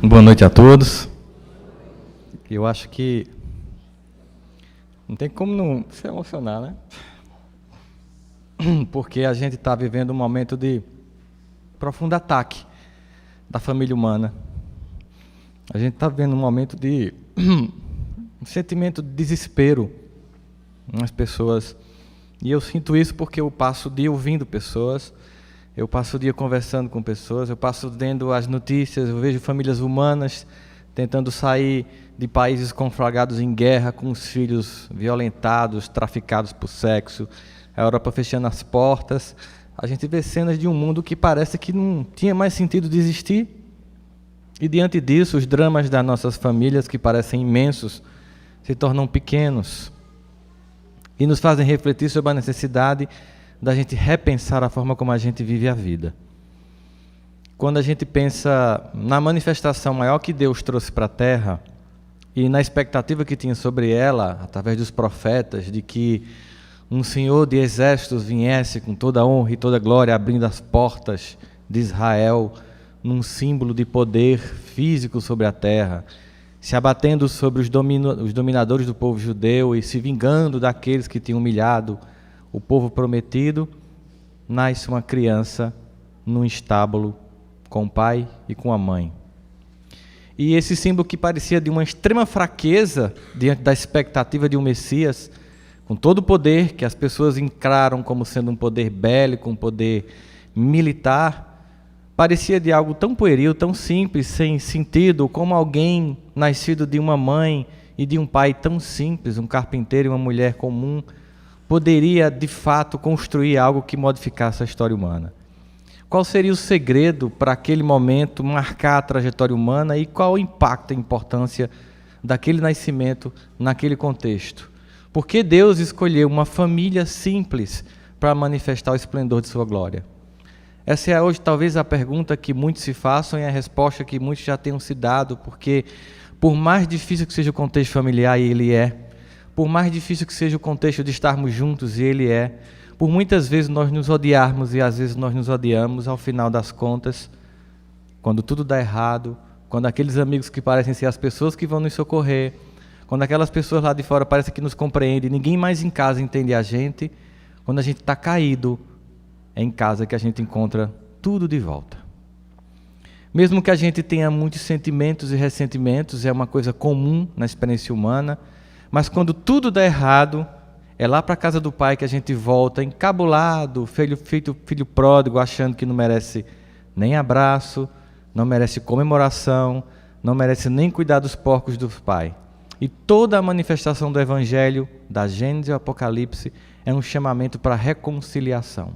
Boa noite a todos. Eu acho que não tem como não se emocionar, né? Porque a gente está vivendo um momento de profundo ataque da família humana. A gente está vivendo um momento de um sentimento de desespero nas pessoas. E eu sinto isso porque eu passo o dia ouvindo pessoas, eu passo o dia conversando com pessoas, eu passo vendo as notícias, eu vejo famílias humanas tentando sair de países conflagrados em guerra, com os filhos violentados, traficados por sexo, a Europa fechando as portas. A gente vê cenas de um mundo que parece que não tinha mais sentido de existir. E diante disso, os dramas das nossas famílias, que parecem imensos, se tornam pequenos e nos fazem refletir sobre a necessidade da gente repensar a forma como a gente vive a vida. Quando a gente pensa na manifestação maior que Deus trouxe para a Terra e na expectativa que tinha sobre ela, através dos profetas, de que um Senhor de exércitos viesse com toda a honra e toda a glória, abrindo as portas de Israel, num símbolo de poder físico sobre a terra, se abatendo sobre os dominadores do povo judeu e se vingando daqueles que tinham humilhado o povo prometido, nasce uma criança num estábulo com o pai e com a mãe. E esse símbolo que parecia de uma extrema fraqueza diante da expectativa de um Messias, com todo o poder que as pessoas encararam como sendo um poder bélico, um poder militar, parecia de algo tão pueril, tão simples, sem sentido, como alguém nascido de uma mãe e de um pai tão simples, um carpinteiro e uma mulher comum, poderia, de fato, construir algo que modificasse a história humana. Qual seria o segredo para aquele momento marcar a trajetória humana e qual o impacto e a importância daquele nascimento naquele contexto? Por que Deus escolheu uma família simples para manifestar o esplendor de sua glória? Essa é hoje talvez a pergunta que muitos se façam e a resposta que muitos já tenham se dado, porque por mais difícil que seja o contexto familiar, e ele é, por mais difícil que seja o contexto de estarmos juntos, e ele é, por muitas vezes nós nos odiarmos e às vezes nós nos odiamos, ao final das contas, quando tudo dá errado, quando aqueles amigos que parecem ser as pessoas que vão nos socorrer, quando aquelas pessoas lá de fora parecem que nos compreendem, ninguém mais em casa entende a gente, quando a gente está caído, é em casa que a gente encontra tudo de volta. Mesmo que a gente tenha muitos sentimentos e ressentimentos, é uma coisa comum na experiência humana, mas quando tudo dá errado, é lá para a casa do pai que a gente volta encabulado, filho pródigo, achando que não merece nem abraço, não merece comemoração, não merece nem cuidar dos porcos do pai. E toda a manifestação do Evangelho, da Gênesis ao Apocalipse, é um chamamento para a reconciliação.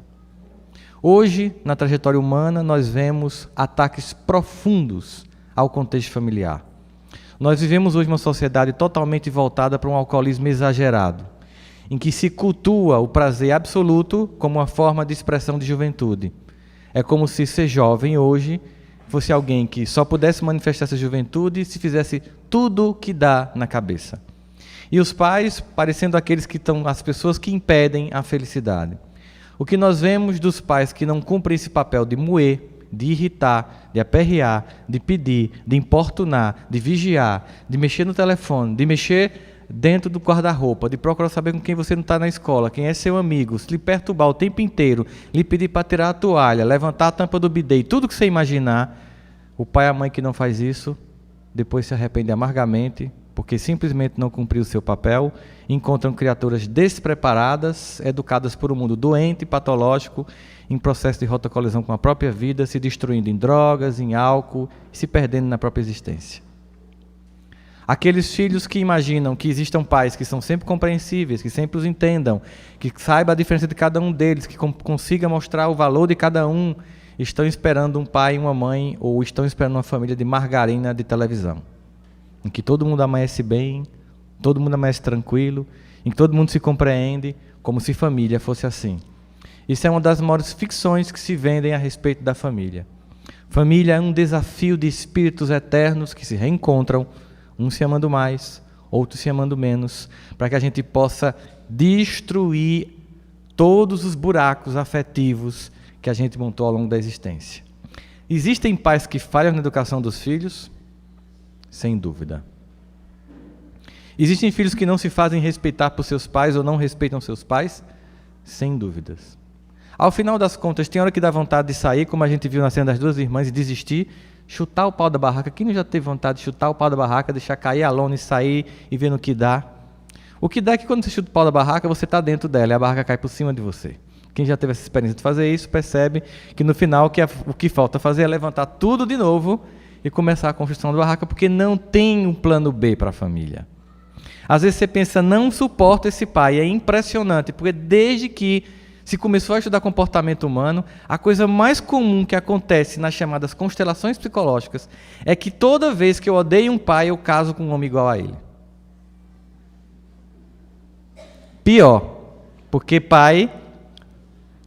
Hoje, na trajetória humana, nós vemos ataques profundos ao contexto familiar. Nós vivemos hoje uma sociedade totalmente voltada para um alcoolismo exagerado, em que se cultua o prazer absoluto como uma forma de expressão de juventude. É como se ser jovem hoje fosse alguém que só pudesse manifestar essa juventude se fizesse tudo o que dá na cabeça. E os pais parecendo aqueles que estão, as pessoas que impedem a felicidade. O que nós vemos dos pais que não cumprem esse papel de moer, de irritar, de aperrear, de pedir, de importunar, de vigiar, de mexer no telefone, de mexer dentro do guarda-roupa, de procurar saber com quem você não está na escola, quem é seu amigo, se lhe perturbar o tempo inteiro, lhe pedir para tirar a toalha, levantar a tampa do bidê, tudo que você imaginar, o pai e a mãe que não faz isso, depois se arrepende amargamente, porque simplesmente não cumpriu o seu papel, encontram criaturas despreparadas, educadas por um mundo doente, patológico, em processo de rota-colisão com a própria vida, se destruindo em drogas, em álcool, se perdendo na própria existência. Aqueles filhos que imaginam que existam pais que são sempre compreensíveis, que sempre os entendam, que saiba a diferença de cada um deles, que consiga mostrar o valor de cada um, estão esperando um pai e uma mãe, ou estão esperando uma família de margarina de televisão, em que todo mundo amanhece bem, todo mundo amanhece tranquilo, em que todo mundo se compreende, como se família fosse assim. Isso é uma das maiores ficções que se vendem a respeito da família. Família é um desafio de espíritos eternos que se reencontram, uns se amando mais, outros se amando menos, para que a gente possa destruir todos os buracos afetivos que a gente montou ao longo da existência. Existem pais que falham na educação dos filhos? Sem dúvida. Existem filhos que não se fazem respeitar por seus pais ou não respeitam seus pais? Sem dúvidas. Ao final das contas, tem hora que dá vontade de sair, como a gente viu na cena das duas irmãs, e desistir, chutar o pau da barraca. Quem não já teve vontade de chutar o pau da barraca, deixar cair a lona e sair e ver no que dá? O que dá é que quando você chuta o pau da barraca, você está dentro dela e a barraca cai por cima de você. Quem já teve essa experiência de fazer isso, percebe que no final o que falta fazer é levantar tudo de novo e começar a construção da barraca, porque não tem um plano B para a família. Às vezes você pensa, não suporta esse pai. É impressionante, porque desde que se começou a estudar comportamento humano, a coisa mais comum que acontece nas chamadas constelações psicológicas é que toda vez que eu odeio um pai, eu caso com um homem igual a ele. Pior, porque pai,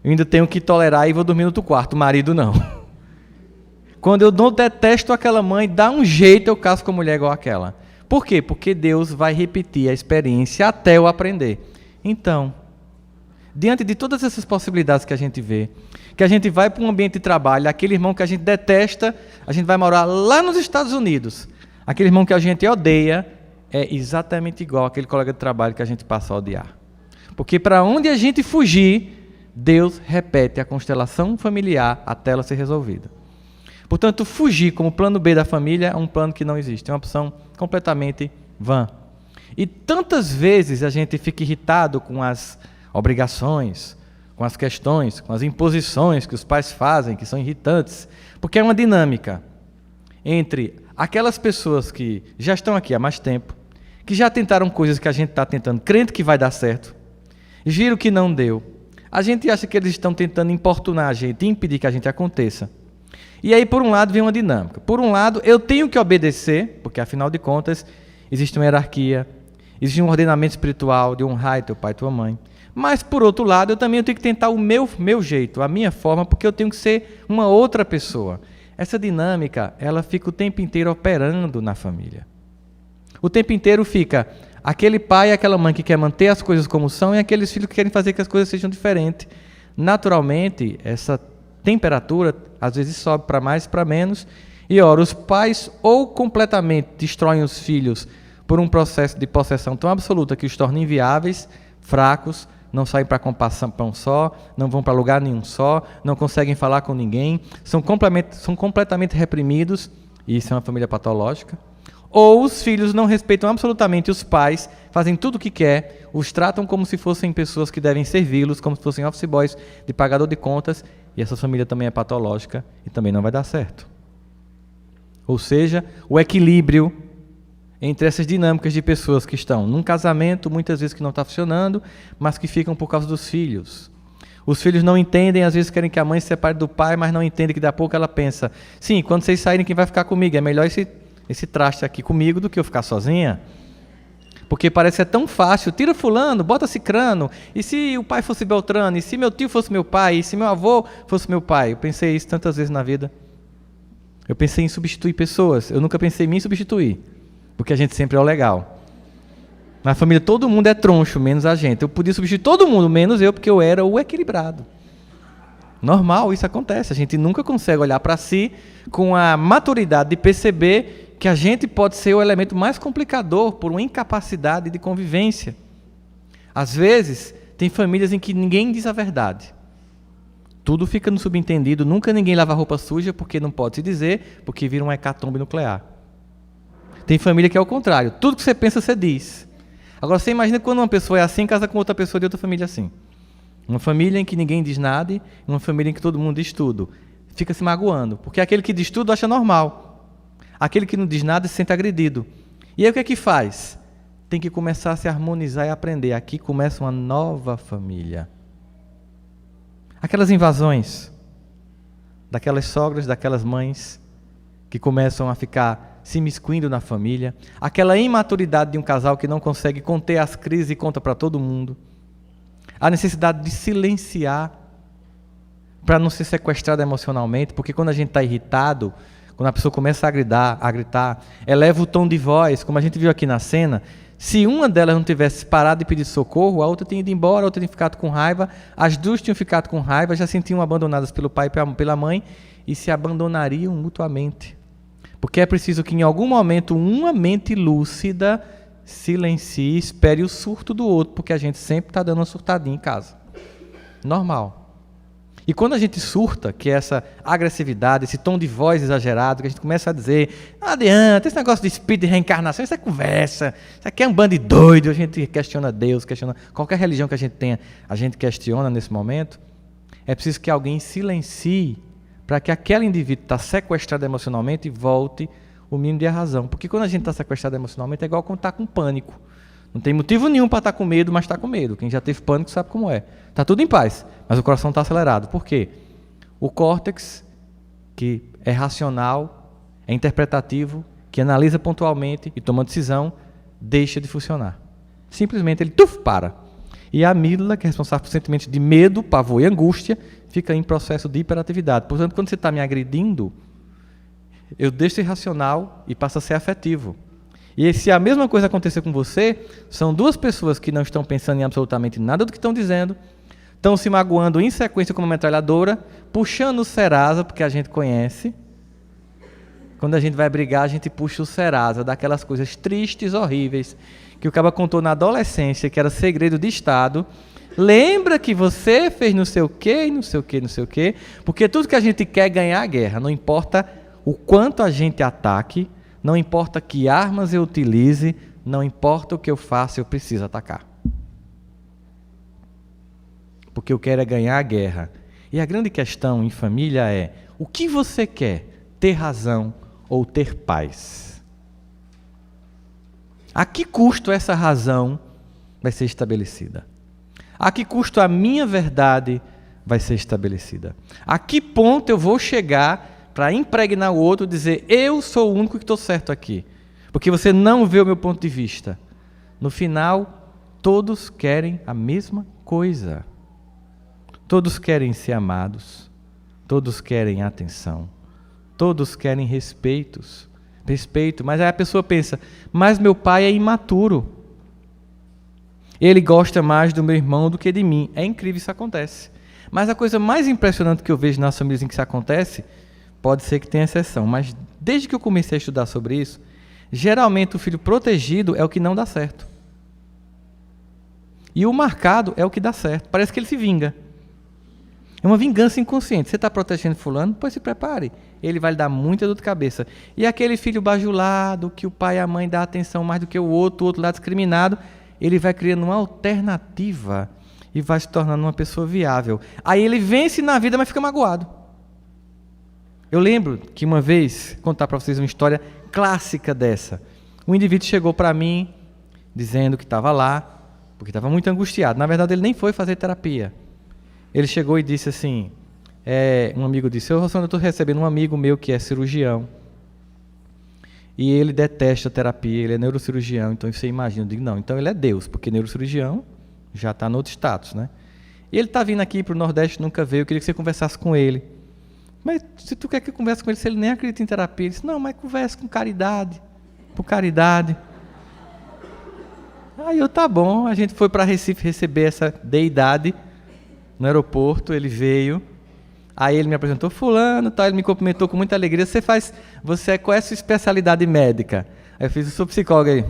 eu ainda tenho que tolerar e vou dormir no outro quarto, marido não. Quando eu não detesto aquela mãe, dá um jeito, eu caso com uma mulher igual àquela. Por quê? Porque Deus vai repetir a experiência até eu aprender. Então, diante de todas essas possibilidades que a gente vê, que a gente vai para um ambiente de trabalho, aquele irmão que a gente detesta, a gente vai morar lá nos Estados Unidos. Aquele irmão que a gente odeia é exatamente igual àquele colega de trabalho que a gente passa a odiar. Porque para onde a gente fugir, Deus repete a constelação familiar até ela ser resolvida. Portanto, fugir como plano B da família é um plano que não existe, é uma opção completamente vã. E tantas vezes a gente fica irritado com as obrigações, com as questões, com as imposições que os pais fazem, que são irritantes, porque é uma dinâmica entre aquelas pessoas que já estão aqui há mais tempo, que já tentaram coisas que a gente está tentando, crendo que vai dar certo, viram que não deu. A gente acha que eles estão tentando importunar a gente, impedir que a gente aconteça. E aí, por um lado, vem uma dinâmica. Por um lado, eu tenho que obedecer, porque, afinal de contas, existe uma hierarquia, existe um ordenamento espiritual de honrar teu pai e tua mãe. Mas, por outro lado, eu também tenho que tentar o meu jeito, a minha forma, porque eu tenho que ser uma outra pessoa. Essa dinâmica, ela fica o tempo inteiro operando na família. O tempo inteiro fica aquele pai e aquela mãe que quer manter as coisas como são e aqueles filhos que querem fazer que as coisas sejam diferentes. Naturalmente, essa temperatura às vezes sobe para mais, para menos, e ora, os pais ou completamente destroem os filhos por um processo de possessão tão absoluta que os torna inviáveis, fracos, não saem para pão só, não vão para lugar nenhum só, não conseguem falar com ninguém, são completamente reprimidos, e isso é uma família patológica. Ou os filhos não respeitam absolutamente os pais, fazem tudo o que quer, os tratam como se fossem pessoas que devem servi-los, como se fossem office boys de pagador de contas, e essa família também é patológica e também não vai dar certo. Ou seja, o equilíbrio entre essas dinâmicas de pessoas que estão num casamento, muitas vezes que não está funcionando, mas que ficam por causa dos filhos. Os filhos não entendem, às vezes querem que a mãe se separe do pai, mas não entendem que daqui a pouco ela pensa, sim, quando vocês saírem, quem vai ficar comigo? É melhor esse traste aqui comigo do que eu ficar sozinha. Porque parece que é tão fácil, tira fulano, bota cicrano, e se o pai fosse Beltrano, e se meu tio fosse meu pai, e se meu avô fosse meu pai? Eu pensei isso tantas vezes na vida. Eu pensei em substituir pessoas, eu nunca pensei em me substituir, porque a gente sempre é o legal. Na família todo mundo é troncho, menos a gente. Eu podia substituir todo mundo, menos eu, porque eu era o equilibrado. Normal, isso acontece, a gente nunca consegue olhar para si com a maturidade de perceber que a gente pode ser o elemento mais complicador por uma incapacidade de convivência. Às vezes, tem famílias em que ninguém diz a verdade. Tudo fica no subentendido, nunca ninguém lava roupa suja porque não pode se dizer, porque vira uma hecatombe nuclear. Tem família que é o contrário, tudo que você pensa, você diz. Agora, você imagina quando uma pessoa é assim, casa com outra pessoa de outra família assim. Uma família em que ninguém diz nada e uma família em que todo mundo diz tudo. Fica se magoando, porque aquele que diz tudo acha normal. Aquele que não diz nada se sente agredido. E aí o que é que faz? Tem que começar a se harmonizar e aprender. Aqui começa uma nova família. Aquelas invasões daquelas sogras, daquelas mães que começam a ficar se imiscuindo na família. Aquela imaturidade de um casal que não consegue conter as crises e conta para todo mundo. A necessidade de silenciar para não ser sequestrado emocionalmente, porque quando a gente está irritado, quando a pessoa começa a gritar, eleva o tom de voz, como a gente viu aqui na cena. Se uma delas não tivesse parado de pedir socorro, a outra tinha ido embora, a outra tinha ficado com raiva, as duas tinham ficado com raiva, já sentiam abandonadas pelo pai e pela mãe e se abandonariam mutuamente. Porque é preciso que em algum momento uma mente lúcida silencie e espere o surto do outro, porque a gente sempre está dando uma surtadinha em casa. Normal. E quando a gente surta, que é essa agressividade, esse tom de voz exagerado, que a gente começa a dizer, não adianta, esse negócio de espírito de reencarnação, isso é conversa, isso aqui é um bando de doido, a gente questiona Deus, questiona qualquer religião que a gente tenha, a gente questiona nesse momento. É preciso que alguém silencie para que aquele indivíduo que está sequestrado emocionalmente volte o mínimo de razão. Porque quando a gente está sequestrado emocionalmente é igual quando está com pânico. Não tem motivo nenhum para estar com medo, mas está com medo. Quem já teve pânico sabe como é. Está tudo em paz, mas o coração está acelerado. Por quê? O córtex, que é racional, é interpretativo, que analisa pontualmente e toma decisão, deixa de funcionar. Simplesmente ele para. E a amígdala, que é responsável por sentimentos de medo, pavor e angústia, fica em processo de hiperatividade. Portanto, quando você está me agredindo, eu deixo de ser racional e passo a ser afetivo. E se a mesma coisa acontecer com você, são duas pessoas que não estão pensando em absolutamente nada do que estão dizendo, estão se magoando em sequência como uma metralhadora, puxando o Serasa, porque a gente conhece. Quando a gente vai brigar, a gente puxa o Serasa, daquelas coisas tristes, horríveis, que o cara contou na adolescência, que era segredo de Estado. Lembra que você fez não sei o quê, não sei o quê, não sei o quê, porque tudo que a gente quer é ganhar a guerra, não importa o quanto a gente ataque, não importa que armas eu utilize, não importa o que eu faça, eu preciso atacar. Porque eu quero é ganhar a guerra. E a grande questão em família é, o que você quer? Ter razão ou ter paz? A que custo essa razão vai ser estabelecida? A que custo a minha verdade vai ser estabelecida? A que ponto eu vou chegar para impregnar o outro e dizer, eu sou o único que estou certo aqui, porque você não vê o meu ponto de vista. No final, todos querem a mesma coisa. Todos querem ser amados, todos querem atenção, todos querem respeito, mas aí a pessoa pensa, mas meu pai é imaturo, ele gosta mais do meu irmão do que de mim. É incrível, isso acontece. Mas a coisa mais impressionante que eu vejo nas famílias em que isso acontece, pode ser que tenha exceção, mas desde que eu comecei a estudar sobre isso, geralmente o filho protegido é o que não dá certo. E o marcado é o que dá certo. Parece que ele se vinga. É uma vingança inconsciente. Você está protegendo fulano? Pois se prepare. Ele vai lhe dar muita dor de cabeça. E aquele filho bajulado, que o pai e a mãe dão atenção mais do que o outro lá discriminado, ele vai criando uma alternativa e vai se tornando uma pessoa viável. Aí ele vence na vida, mas fica magoado. Eu lembro que uma vez, vou contar para vocês uma história clássica dessa. Um indivíduo chegou para mim, dizendo que estava lá, porque estava muito angustiado. Na verdade, ele nem foi fazer terapia. Ele chegou e disse assim, um amigo disse, eu estou recebendo um amigo meu que é cirurgião, e ele detesta a terapia, ele é neurocirurgião, então você imagina, eu digo, não, então ele é Deus, porque neurocirurgião já está no outro status, né? E ele está vindo aqui para o Nordeste, nunca veio, eu queria que você conversasse com ele. Mas se tu quer que eu converse com ele, se ele nem acredita em terapia, ele disse, não, mas converse com caridade, por caridade. Aí eu, tá bom, a gente foi para Recife receber essa deidade no aeroporto, ele veio, aí ele me apresentou fulano, tal, ele me cumprimentou com muita alegria, qual é a sua especialidade médica? Aí eu fiz, eu sou psicólogo aí.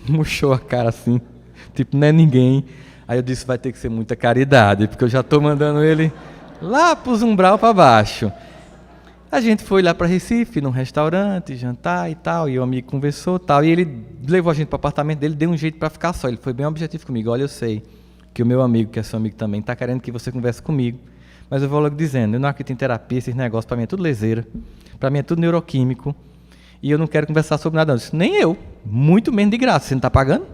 Murchou a cara assim, tipo, não é ninguém. Aí eu disse, vai ter que ser muita caridade, porque eu já estou mandando ele lá para os umbral para baixo. A gente foi lá para Recife, num restaurante, jantar e tal, e o amigo conversou tal, e ele levou a gente para o apartamento dele, deu um jeito para ficar só. Ele foi bem objetivo comigo, olha, eu sei que o meu amigo, que é seu amigo também, está querendo que você converse comigo, mas eu vou logo dizendo, eu não acredito em terapia, esses negócios, para mim é tudo leseira, para mim é tudo neuroquímico, e eu não quero conversar sobre nada. Eu disse, nem eu, muito menos de graça, você não está pagando?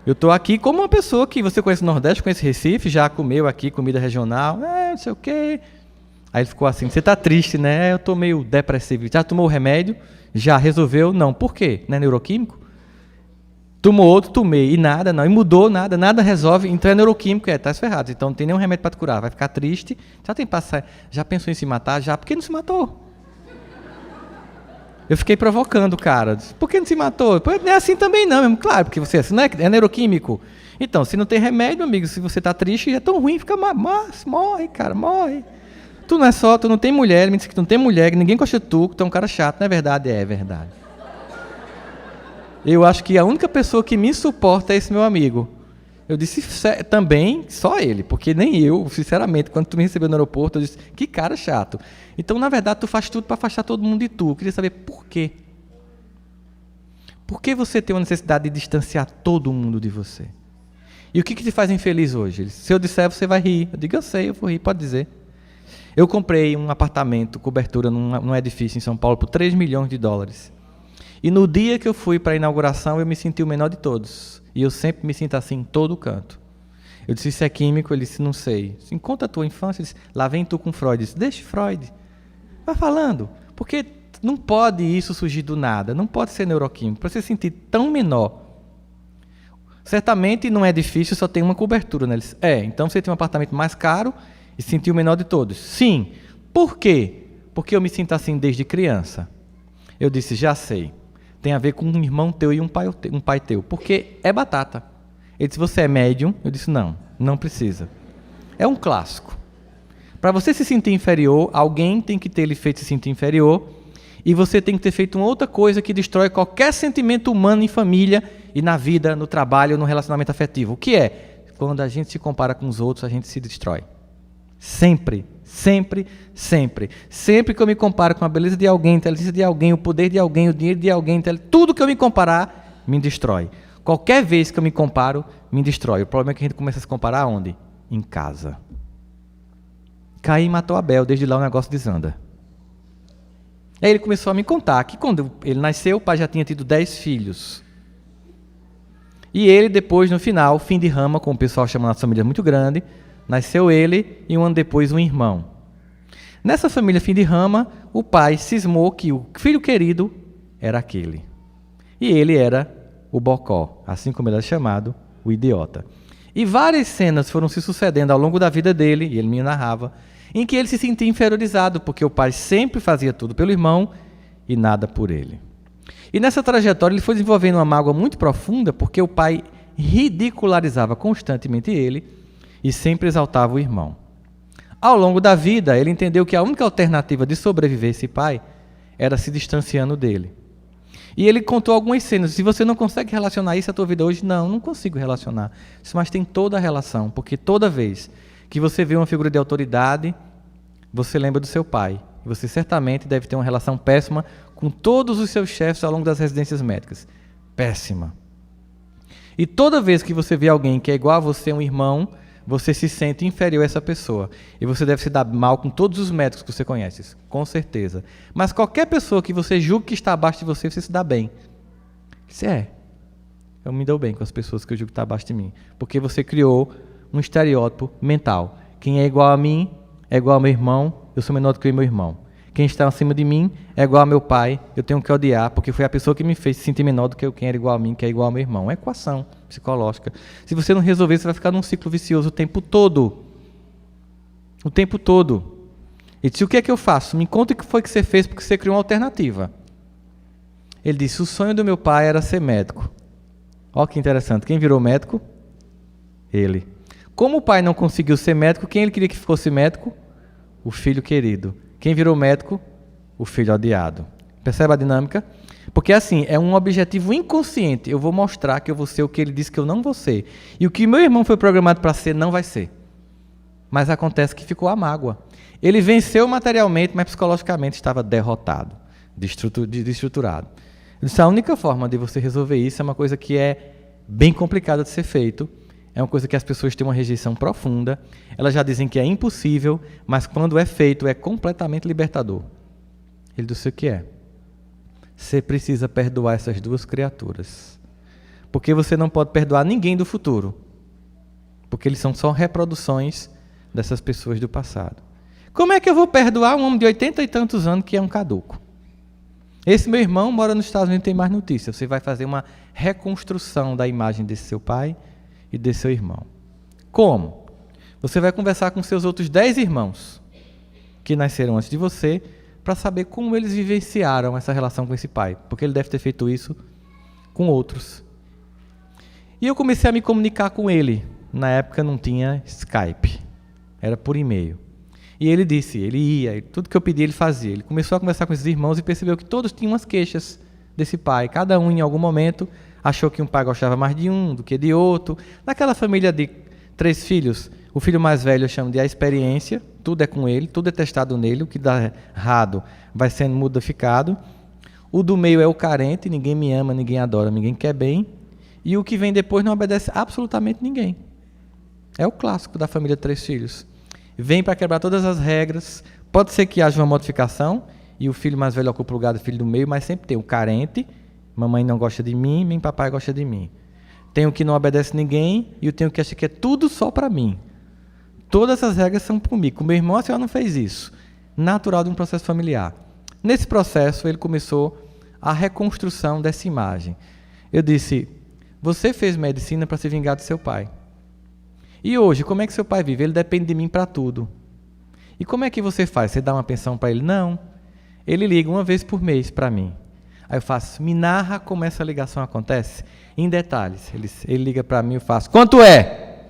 Eu estou aqui como uma pessoa que você conhece o Nordeste, conhece Recife, já comeu aqui comida regional, não sei o quê. Aí ele ficou assim, você está triste, né? Eu estou meio depressivo. Já tomou o remédio? Já resolveu? Não. Por quê? Não é neuroquímico? Tomou outro, tomei, e nada, não. E mudou, nada resolve. Então é neuroquímico, tá ferrado. Então não tem nenhum remédio para te curar. Vai ficar triste. Já pensou em se matar? Já. Por que não se matou? Eu fiquei provocando o cara. Por que não se matou? Não é assim também não, mesmo. Claro, porque você não é neuroquímico. Então, se não tem remédio, amigo, se você está triste, é tão ruim, fica morre, cara, morre. Tu não é só, tu não tem mulher, me disse que tu não tem mulher, que ninguém gosta de tu, que tu é um cara chato. Não é verdade? É verdade. Eu acho que a única pessoa que me suporta é esse meu amigo. Eu disse também, só ele, porque nem eu, sinceramente, quando tu me recebeu no aeroporto, eu disse, que cara chato. Então, na verdade, tu faz tudo para afastar todo mundo de tu. Eu queria saber por quê. Por que você tem uma necessidade de distanciar todo mundo de você? E o que te faz infeliz hoje? Ele disse, se eu disser, você vai rir. Eu digo, eu sei, eu vou rir, pode dizer. Eu comprei um apartamento, cobertura num edifício em São Paulo por 3 milhões de dólares. E no dia que eu fui para a inauguração, eu me senti o menor de todos. E eu sempre me sinto assim em todo canto. Eu disse, isso é químico? Ele disse, não sei. Disse, conta a tua infância. Ele disse, lá vem tu com Freud. Eu disse, deixa Freud. Vai falando. Porque não pode isso surgir do nada. Não pode ser neuroquímico. Para você se sentir tão menor. Certamente não é difícil, só tem uma cobertura. Né? Ele disse, então você tem um apartamento mais caro e se sentiu o menor de todos. Sim. Por quê? Porque eu me sinto assim desde criança. Eu disse, já sei. Tem a ver com um irmão teu e um pai teu. Porque é batata. Ele disse, você é médium? Eu disse, não precisa. É um clássico. Para você se sentir inferior, alguém tem que ter lhe feito se sentir inferior e você tem que ter feito uma outra coisa que destrói qualquer sentimento humano em família e na vida, no trabalho, no relacionamento afetivo. O que é? Quando a gente se compara com os outros, a gente se destrói. Sempre. Sempre, sempre. Sempre que eu me comparo com a beleza de alguém, a inteligência de alguém, o poder de alguém, o dinheiro de alguém, tudo que eu me comparar, me destrói. Qualquer vez que eu me comparo, me destrói. O problema é que a gente começa a se comparar onde? Em casa. Caim matou Abel, desde lá o negócio desanda. Aí ele começou a me contar que quando ele nasceu, o pai já tinha tido 10 filhos. E ele depois, no final, fim de rama, como o pessoal chama na família muito grande, nasceu ele e um ano depois um irmão. Nessa família fim de rama, o pai cismou que o filho querido era aquele. E ele era o bocó, assim como ele era chamado, o idiota. E várias cenas foram se sucedendo ao longo da vida dele, e ele me narrava, em que ele se sentia inferiorizado, porque o pai sempre fazia tudo pelo irmão e nada por ele. E nessa trajetória ele foi desenvolvendo uma mágoa muito profunda, porque o pai ridicularizava constantemente ele, e sempre exaltava o irmão. Ao longo da vida, ele entendeu que a única alternativa de sobreviver esse pai era se distanciando dele. E ele contou algumas cenas. Se você não consegue relacionar isso à tua vida hoje, não consigo relacionar. Mas tem toda a relação, porque toda vez que você vê uma figura de autoridade, você lembra do seu pai. E você certamente deve ter uma relação péssima com todos os seus chefes ao longo das residências médicas. Péssima. E toda vez que você vê alguém que é igual a você, um irmão, você se sente inferior a essa pessoa. E você deve se dar mal com todos os médicos que você conhece, com certeza. Mas qualquer pessoa que você julgue que está abaixo de você, você se dá bem. Isso eu me dou bem com as pessoas que eu julgo que estão abaixo de mim. Porque você criou um estereótipo mental. Quem é igual a mim é igual ao meu irmão, eu sou menor do que o meu irmão. Quem está acima de mim é igual ao meu pai, eu tenho que odiar, porque foi a pessoa que me fez se sentir menor do que quem era igual a mim, que é igual ao meu irmão. É equação psicológica. Se você não resolver, você vai ficar num ciclo vicioso o tempo todo. O tempo todo. Ele disse, o que é que eu faço? Me conta o que foi que você fez, porque você criou uma alternativa. Ele disse, o sonho do meu pai era ser médico. Olha que interessante. Quem virou médico? Ele. Como o pai não conseguiu ser médico, quem ele queria que fosse médico? O filho querido. Quem virou médico? O filho odiado. Percebe a dinâmica? Porque assim, é um objetivo inconsciente. Eu vou mostrar que eu vou ser o que ele disse que eu não vou ser. E o que meu irmão foi programado para ser, não vai ser. Mas acontece que ficou a mágoa. Ele venceu materialmente, mas psicologicamente estava derrotado, desestruturado. Eu disse, a única forma de você resolver isso é uma coisa que é bem complicada de ser feito. É uma coisa que as pessoas têm uma rejeição profunda. Elas já dizem que é impossível, mas quando é feito, é completamente libertador. Ele disse o que é? Você precisa perdoar essas duas criaturas. Porque você não pode perdoar ninguém do futuro. Porque eles são só reproduções dessas pessoas do passado. Como é que eu vou perdoar um homem de 80 e tantos anos que é um caduco? Esse meu irmão mora nos Estados Unidos e tem mais notícias. Você vai fazer uma reconstrução da imagem desse seu pai e desse seu irmão. Como? Você vai conversar com seus outros 10 irmãos que nasceram antes de você para saber como eles vivenciaram essa relação com esse pai. Porque ele deve ter feito isso com outros. E eu comecei a me comunicar com ele. Na época não tinha Skype. Era por e-mail. E ele disse, ele ia, tudo que eu pedi ele fazia. Ele começou a conversar com esses irmãos e percebeu que todos tinham umas queixas desse pai. Cada um, em algum momento, achou que um pai gostava mais de um do que de outro. Naquela família de 3 filhos, o filho mais velho eu chamo de a experiência, tudo é com ele, tudo é testado nele, o que dá errado vai sendo modificado. O do meio é o carente, ninguém me ama, ninguém adora, ninguém quer bem. E o que vem depois não obedece absolutamente ninguém. É o clássico da família de 3 filhos. Vem para quebrar todas as regras. Pode ser que haja uma modificação e o filho mais velho ocupa o lugar do filho do meio, mas sempre tem o carente, mamãe não gosta de mim, nem papai gosta de mim. Tem o que não obedece ninguém e eu tenho que achar que é tudo só para mim. Todas as regras são comigo. Com meu irmão, a senhora não fez isso. Natural de um processo familiar. Nesse processo, ele começou a reconstrução dessa imagem. Eu disse, você fez medicina para se vingar do seu pai. E hoje, como é que seu pai vive? Ele depende de mim para tudo. E como é que você faz? Você dá uma pensão para ele? Não. Ele liga uma vez por mês para mim. Aí eu faço, me narra como essa ligação acontece, em detalhes. Ele liga para mim e eu faço, quanto é?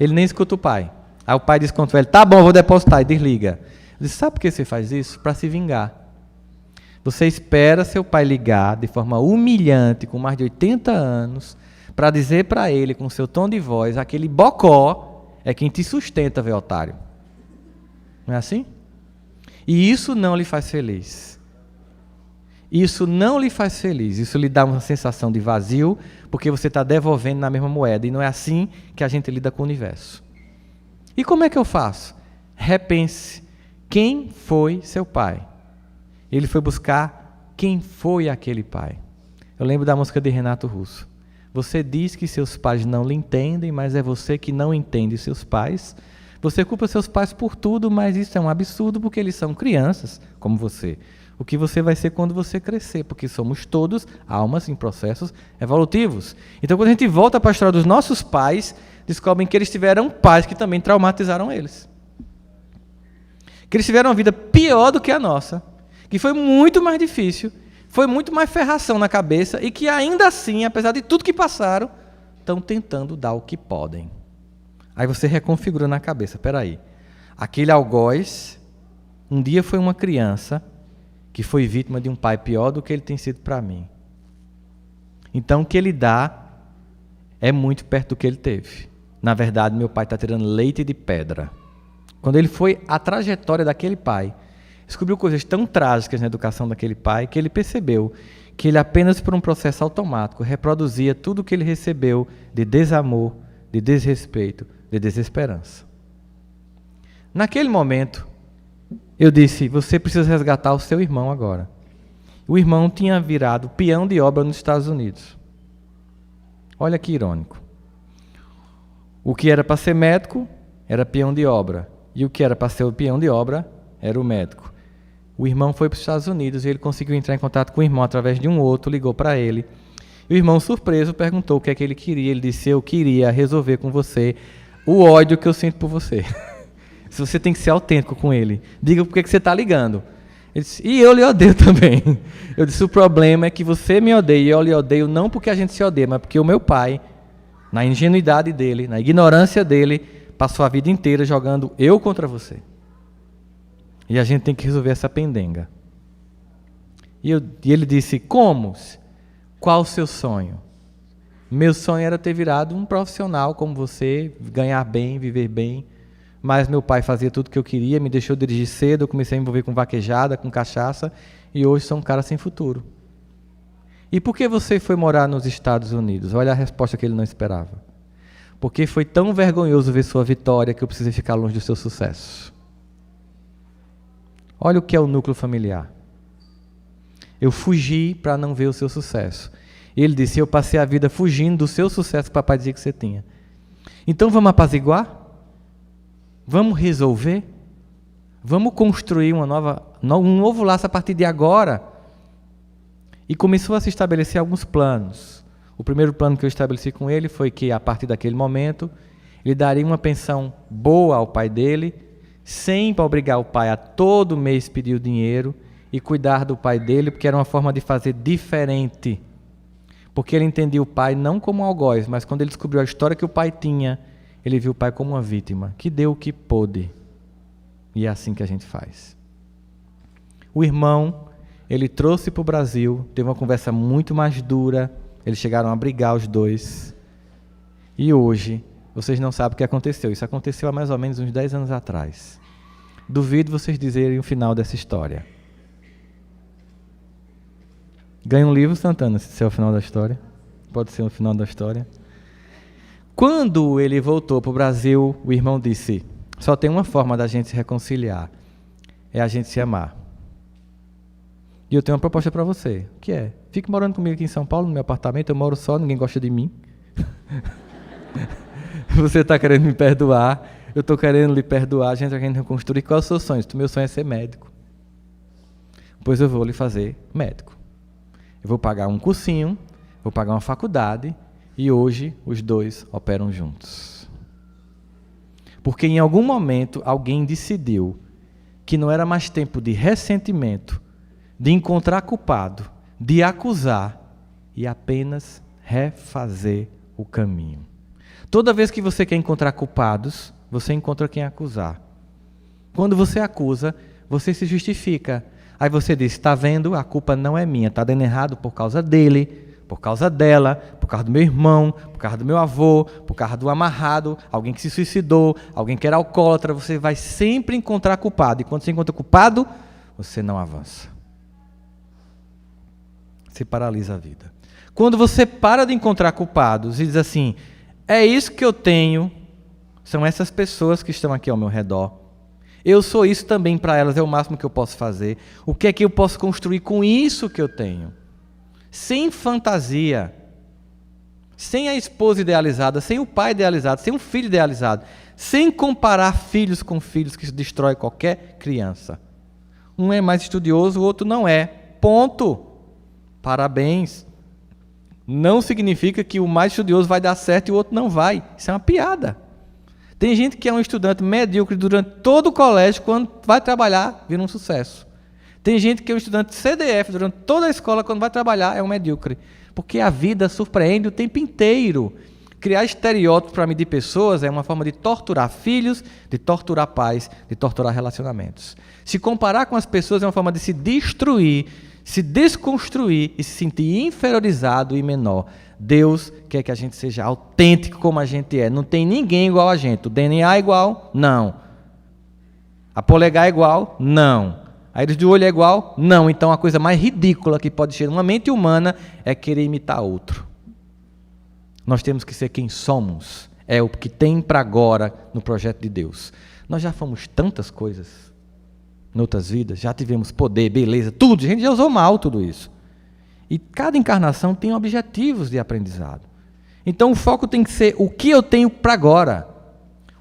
Ele nem escuta o pai. Aí o pai diz quanto é, ele, tá bom, vou depositar, e desliga. Eu disse, sabe por que você faz isso? Para se vingar. Você espera seu pai ligar de forma humilhante, com mais de 80 anos, para dizer para ele, com seu tom de voz, aquele bocó é quem te sustenta, velho otário. Não é assim? E isso não lhe faz feliz. Isso não lhe faz feliz. Isso lhe dá uma sensação de vazio, porque você está devolvendo na mesma moeda. E não é assim que a gente lida com o universo. E como é que eu faço? Repense. Quem foi seu pai? Ele foi buscar quem foi aquele pai. Eu lembro da música de Renato Russo. Você diz que seus pais não lhe entendem, mas é você que não entende seus pais. Você culpa seus pais por tudo, mas isso é um absurdo porque eles são crianças, como você. O que você vai ser quando você crescer, porque somos todos almas em processos evolutivos. Então, quando a gente volta para a história dos nossos pais, descobrem que eles tiveram pais que também traumatizaram eles. Que eles tiveram uma vida pior do que a nossa, que foi muito mais difícil, foi muito mais ferração na cabeça e que ainda assim, apesar de tudo que passaram, estão tentando dar o que podem. Aí você reconfigura na cabeça, peraí, aquele algoz um dia foi uma criança que foi vítima de um pai pior do que ele tem sido para mim. Então o que ele dá é muito perto do que ele teve. Na verdade, meu pai está tirando leite de pedra. Quando ele foi a trajetória daquele pai, descobriu coisas tão trágicas na educação daquele pai que ele percebeu que ele apenas por um processo automático reproduzia tudo o que ele recebeu de desamor, de desrespeito, de desesperança. Naquele momento, eu disse, você precisa resgatar o seu irmão agora. O irmão tinha virado peão de obra nos Estados Unidos. Olha que irônico. O que era para ser médico era peão de obra. E o que era para ser o peão de obra era o médico. O irmão foi para os Estados Unidos e ele conseguiu entrar em contato com o irmão através de um outro, ligou para ele. E o irmão, surpreso, perguntou o que é que ele queria. Ele disse, eu queria resolver com você o ódio que eu sinto por você. Se você tem que ser autêntico com ele. Diga por que você está ligando. Ele disse, e eu lhe odeio também. Eu disse, o problema é que você me odeia e eu lhe odeio não porque a gente se odeia, mas porque o meu pai, na ingenuidade dele, na ignorância dele, passou a vida inteira jogando eu contra você. E a gente tem que resolver essa pendenga. E ele disse, como? Qual o seu sonho? Meu sonho era ter virado um profissional como você, ganhar bem, viver bem. Mas meu pai fazia tudo o que eu queria, me deixou dirigir cedo, eu comecei a me envolver com vaquejada, com cachaça, e hoje sou um cara sem futuro. E por que você foi morar nos Estados Unidos? Olha a resposta que ele não esperava. Porque foi tão vergonhoso ver sua vitória que eu precisei ficar longe do seu sucesso. Olha o que é o núcleo familiar. Eu fugi para não ver o seu sucesso. Ele disse, eu passei a vida fugindo do seu sucesso que o papai dizia que você tinha. Então vamos apaziguar? Vamos resolver? Vamos construir um novo laço a partir de agora? E começou a se estabelecer alguns planos. O primeiro plano que eu estabeleci com ele foi que, a partir daquele momento, ele daria uma pensão boa ao pai dele, sem obrigar o pai a todo mês pedir o dinheiro e cuidar do pai dele, porque era uma forma de fazer diferente. Porque ele entendia o pai não como um algoz, mas quando ele descobriu a história que o pai tinha, ele viu o pai como uma vítima, que deu o que pôde. E é assim que a gente faz. O irmão, ele trouxe para o Brasil, teve uma conversa muito mais dura, eles chegaram a brigar os dois. E hoje, vocês não sabem o que aconteceu. Isso aconteceu há mais ou menos uns 10 anos atrás. Duvido vocês dizerem o final dessa história. Ganha um livro, Santana, se é o final da história. Pode ser o final da história. Quando ele voltou para o Brasil, o irmão disse: só tem uma forma da gente se reconciliar, é a gente se amar. E eu tenho uma proposta para você, que é: fique morando comigo aqui em São Paulo, no meu apartamento, eu moro só, ninguém gosta de mim. Você está querendo me perdoar, eu estou querendo lhe perdoar, a gente está querendo reconstruir. Qual é o seu sonho? O meu sonho é ser médico. Pois eu vou lhe fazer médico. Eu vou pagar um cursinho, vou pagar uma faculdade, e hoje os dois operam juntos. Porque em algum momento alguém decidiu que não era mais tempo de ressentimento, de encontrar culpado, de acusar, e apenas refazer o caminho. Toda vez que você quer encontrar culpados, você encontra quem acusar. Quando você acusa, você se justifica. Aí você diz: está vendo? A culpa não é minha, está dando errado por causa dele, por causa dela, por causa do meu irmão, por causa do meu avô, por causa do amarrado, alguém que se suicidou, alguém que era alcoólatra. Você vai sempre encontrar culpado. E quando você encontra culpado, você não avança. Você paralisa a vida. Quando você para de encontrar culpados e diz assim: é isso que eu tenho, são essas pessoas que estão aqui ao meu redor. Eu sou isso também para elas, é o máximo que eu posso fazer. O que é que eu posso construir com isso que eu tenho? Sem fantasia, sem a esposa idealizada, sem o pai idealizado, sem o filho idealizado, sem comparar filhos com filhos, que isso destrói qualquer criança. Um é mais estudioso, o outro não é. Ponto. Parabéns. Não significa que o mais estudioso vai dar certo e o outro não vai. Isso é uma piada. Tem gente que é um estudante medíocre durante todo o colégio, quando vai trabalhar, vira um sucesso. Tem gente que é um estudante CDF durante toda a escola, quando vai trabalhar, é um medíocre. Porque a vida surpreende o tempo inteiro. Criar estereótipos para medir pessoas é uma forma de torturar filhos, de torturar pais, de torturar relacionamentos. Se comparar com as pessoas é uma forma de se destruir, se desconstruir e se sentir inferiorizado e menor. Deus quer que a gente seja autêntico como a gente é. Não tem ninguém igual a gente. O DNA é igual? Não. A polegar é igual? Não. A íris de olho é igual? Não. Então a coisa mais ridícula que pode ser numa mente humana é querer imitar outro. Nós temos que ser quem somos. É o que tem para agora no projeto de Deus. Nós já fomos tantas coisas em outras vidas, já tivemos poder, beleza, tudo. A gente já usou mal tudo isso. E cada encarnação tem objetivos de aprendizado. Então o foco tem que ser o que eu tenho para agora.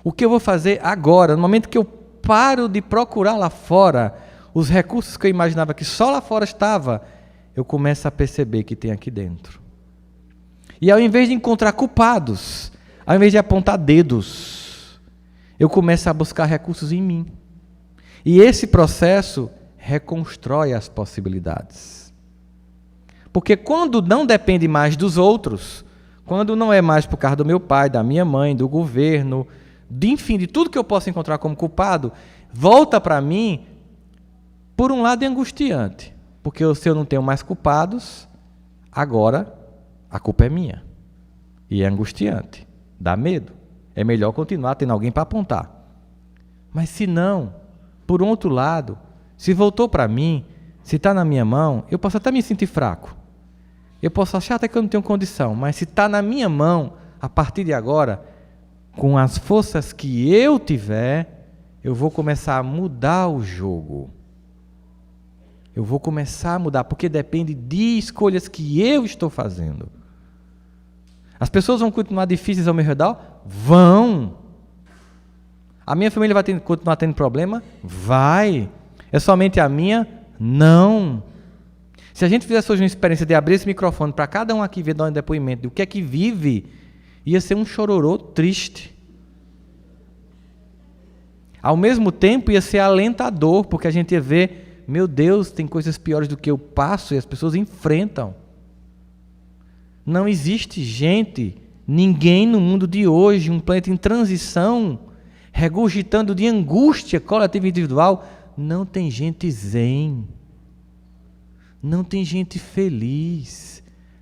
O que eu vou fazer agora. No momento que eu paro de procurar lá fora os recursos que eu imaginava que só lá fora estava, eu começo a perceber que tem aqui dentro. E ao invés de encontrar culpados, ao invés de apontar dedos, eu começo a buscar recursos em mim. E esse processo reconstrói as possibilidades. Porque quando não depende mais dos outros, quando não é mais por causa do meu pai, da minha mãe, do governo, enfim, de tudo que eu posso encontrar como culpado, volta para mim, por um lado é angustiante, porque se eu não tenho mais culpados, agora a culpa é minha. E é angustiante, dá medo. É melhor continuar tendo alguém para apontar. Mas se não, por um outro lado, se voltou para mim, se está na minha mão, eu posso até me sentir fraco. Eu posso achar até que eu não tenho condição, mas se está na minha mão, a partir de agora, com as forças que eu tiver, eu vou começar a mudar o jogo. Eu vou começar a mudar, porque depende de escolhas que eu estou fazendo. As pessoas vão continuar difíceis ao meu redor? Vão. A minha família vai continuar tendo problema? Vai. É somente a minha? Não. Se a gente fizesse hoje uma experiência de abrir esse microfone para cada um aqui ver dar um depoimento do que é que vive, ia ser um chororô triste. Ao mesmo tempo, ia ser alentador, porque a gente ia ver, meu Deus, tem coisas piores do que eu passo e as pessoas enfrentam. Não existe gente, ninguém no mundo de hoje, um planeta em transição, regurgitando de angústia coletiva e individual, não tem gente zen. Não tem gente feliz.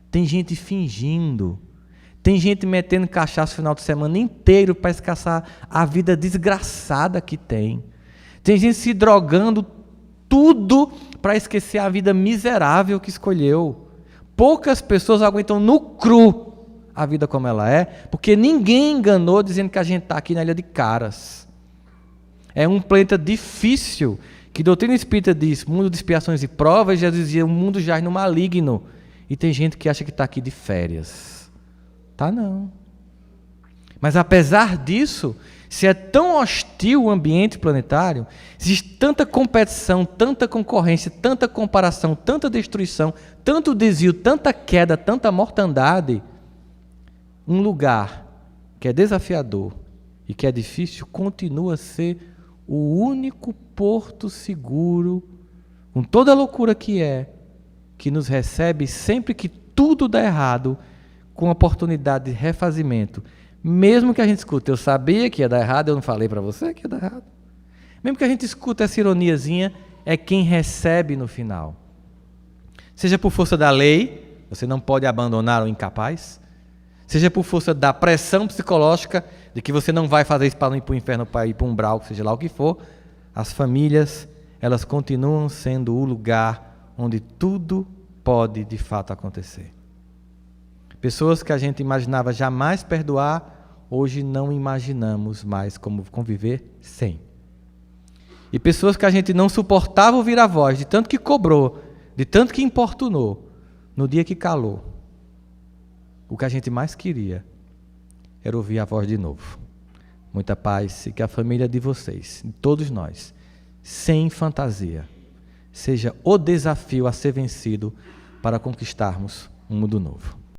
Tem gente fingindo. Tem gente metendo cachaça o final de semana inteiro para escassar a vida desgraçada que tem. Tem gente se drogando tudo para esquecer a vida miserável que escolheu. Poucas pessoas aguentam no cru a vida como ela é, porque ninguém enganou dizendo que a gente está aqui na Ilha de Caras. É um planeta difícil, que a doutrina espírita diz, mundo de expiações e provas, Jesus dizia, o mundo jaz no maligno. E tem gente que acha que está aqui de férias. Tá não. Mas apesar disso, se é tão hostil o ambiente planetário, existe tanta competição, tanta concorrência, tanta comparação, tanta destruição, tanto desvio, tanta queda, tanta mortandade, um lugar que é desafiador e que é difícil continua a ser o único porto seguro, com toda a loucura que nos recebe sempre que tudo dá errado, com oportunidade de refazimento. Mesmo que a gente escute, eu sabia que ia dar errado, eu não falei para você que ia dar errado. Mesmo que a gente escute essa ironiazinha, é quem recebe no final. Seja por força da lei, você não pode abandonar o incapaz, seja por força da pressão psicológica, de que você não vai fazer isso para não ir para o inferno, para ir para um umbral, seja lá o que for, as famílias, elas continuam sendo o lugar onde tudo pode de fato acontecer. Pessoas que a gente imaginava jamais perdoar, hoje não imaginamos mais como conviver sem. E pessoas que a gente não suportava ouvir a voz, de tanto que cobrou, de tanto que importunou, no dia que calou, o que a gente mais queria era ouvir a voz de novo. Muita paz e que a família de vocês, de todos nós, sem fantasia, seja o desafio a ser vencido para conquistarmos um mundo novo.